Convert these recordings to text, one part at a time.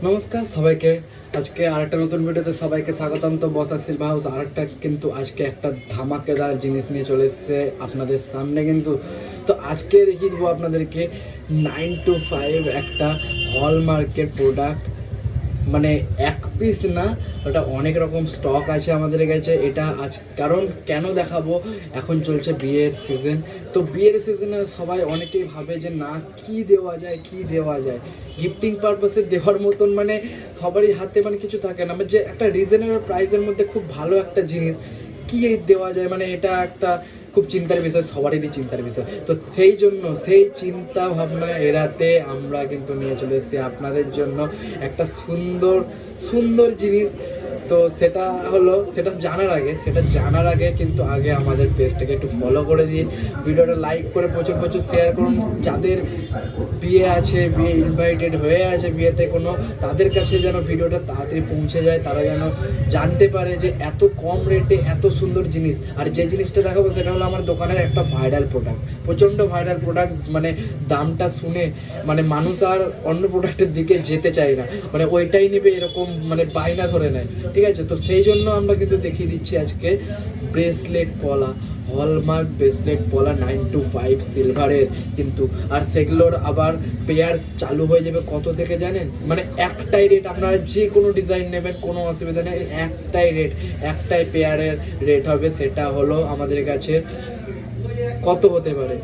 নমস্কার সবাইকে। আজকে আরেকটা নতুন ভিডিওতে সবাইকে স্বাগতম। তো বসাক সিলভার হাউস আরেকটা কিন্তু আজকে একটা ধামাকেদার জিনিস নিয়ে চলে এসেছে আপনাদের সামনে কিন্তু। তো আজকে দেখিয়ে দেবো আপনাদেরকে 9 to 5 একটা হলমার্কের প্রোডাক্ট, মানে এক পিস না, ওটা অনেক রকম স্টক আছে আমাদের কাছে। এটা আজ কারণ কেন দেখাবো, এখন চলছে বিয়ের সিজন। তো বিয়ের সিজনে সবাই অনেকেই ভাবে যে না কি দেওয়া যায়, কি দেওয়া যায় গিফটিং পারপাসে দেওয়ার মতন, মানে সবারই হাতে মানে কিছু থাকে না, যে একটা রিজনেবল প্রাইসের মধ্যে খুব ভালো একটা জিনিস কি দেওয়া যায়, মানে এটা একটা খুব চিন্তার বিষয়, সবারই চিন্তার বিষয়। তো সেই জন্য সেই চিন্তা ভাবনা এড়াতে আমরা কিন্তু নিয়ে চলে এসেছি আপনাদের জন্য একটা সুন্দর সুন্দর জিনিস। তো সেটা জানার আগে কিন্তু আগে আমাদের পেজটাকে একটু ফলো করে দিন, ভিডিওটা লাইক করে প্রচুর প্রচুর শেয়ার করুন। যাদের বিয়ে আছে, বিয়ে ইনভাইটেড হয়ে আছে বিয়েতে কোনো, তাদের কাছে যেন ভিডিওটা তাড়াতাড়ি পৌঁছে যায়, তারা যেন জানতে পারে যে এত কম রেটে এত সুন্দর জিনিস। আর যে জিনিসটা দেখাবো সেটা হলো আমার দোকানের একটা ভাইরাল প্রোডাক্ট, প্রচণ্ড ভাইরাল প্রোডাক্ট। মানে দামটা শুনে মানে মানুষ আর অন্য প্রোডাক্টের দিকে যেতে চায় না, মানে ওইটাই নেবে এরকম মানে বায়না ধরে নেয়। ঠিক আছে, তো সেই জন্য আমরা কিন্তু দেখিয়ে দিচ্ছি আজকে ব্রেসলেট পলা, হলমার্ক ব্রেসলেট পলা 9 to 5 সিলভারের কিন্তু। আর সেগুলোর আবার পেয়ার চালু হয়ে যাবে কত থেকে জানেন? মানে একটাই রেট, আপনারা যে কোনো ডিজাইন নেবেন কোনো অসুবিধা নেই, একটাই রেট, একটাই পেয়ারের রেট হবে। সেটা হলো আমাদের কাছে কত হতে পারে,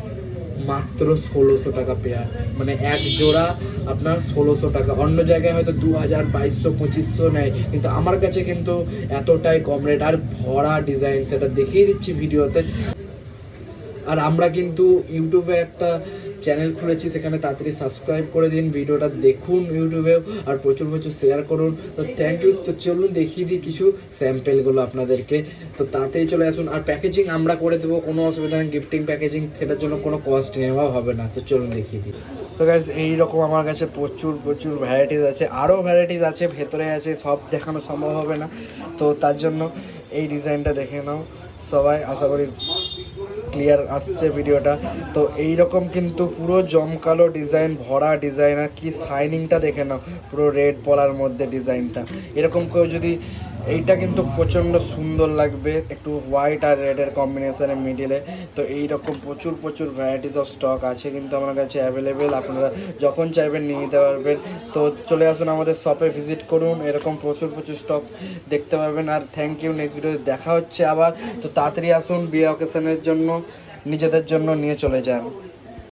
মাত্র 1600 টাকা পেয়ার, মানে এক জোড়া আপনার 1600 টাকা। অন্য জায়গায় হয়তো 2000, 2200, 2500 নেয়, কিন্তু আমার কাছে কিন্তু এতটাই কম রেট। আর ভরা ডিজাইন সেটা দেখিয়ে দিচ্ছি ভিডিওতে। আর আমরা কিন্তু ইউটিউবে একটা চ্যানেল খুলেছি, সেখানে তাড়াতাড়ি সাবস্ক্রাইব করে দিন, ভিডিওটা দেখুন ইউটিউবেও, আর প্রচুর প্রচুর শেয়ার করুন। তো থ্যাংক ইউ। তো চলুন দেখিয়ে দিই কিছু স্যাম্পেলগুলো আপনাদেরকে। তো তাড়াতাড়ি চলে আসুন। আর প্যাকেজিং আমরা করে দেবো, কোনো অসুবিধা নেই, গিফটিং প্যাকেজিং, সেটার জন্য কোনো কস্ট নেওয়া হবে না। তো চলুন দেখিয়ে দিই। তো গাইজ এইরকম আমার কাছে প্রচুর প্রচুর ভ্যারাইটিস আছে, আরও ভ্যারাইটিস আছে, ভেতরে আছে, সব দেখানো সম্ভব হবে না। তো তার জন্য এই ডিজাইনটা দেখে নাও সবাই, আশা করি ক্লিয়ার আসছে ভিডিওটা। তো এইরকম কিন্তু পুরো জমকালো ডিজাইন, ভরা ডিজাইন, আর কি শাইনিংটা দেখে নাও, পুরো রেড পলার মধ্যে ডিজাইনটা এরকম করে যদি, এইটা কিন্তু প্রচণ্ড সুন্দর লাগবে একটু হোয়াইট আর রেডের কম্বিনেশনের মিডিলে। তো এইরকম প্রচুর প্রচুর ভ্যারাইটিস অফ স্টক আছে কিন্তু আমার কাছে অ্যাভেলেবেল, আপনারা যখন চাইবেন নিয়ে নিতে পারবেন। তো চলে আসুন আমাদের শপে, ভিজিট করুন, এরকম প্রচুর প্রচুর স্টক দেখতে পারবেন। আর থ্যাংক ইউ, নেক্সট ভিডিওতে দেখা হচ্ছে আবার। তো তাড়াতাড়ি আসুন, বিয়ে অকেশনের জন্য নিজেদের জন্য নিয়ে চলে যান।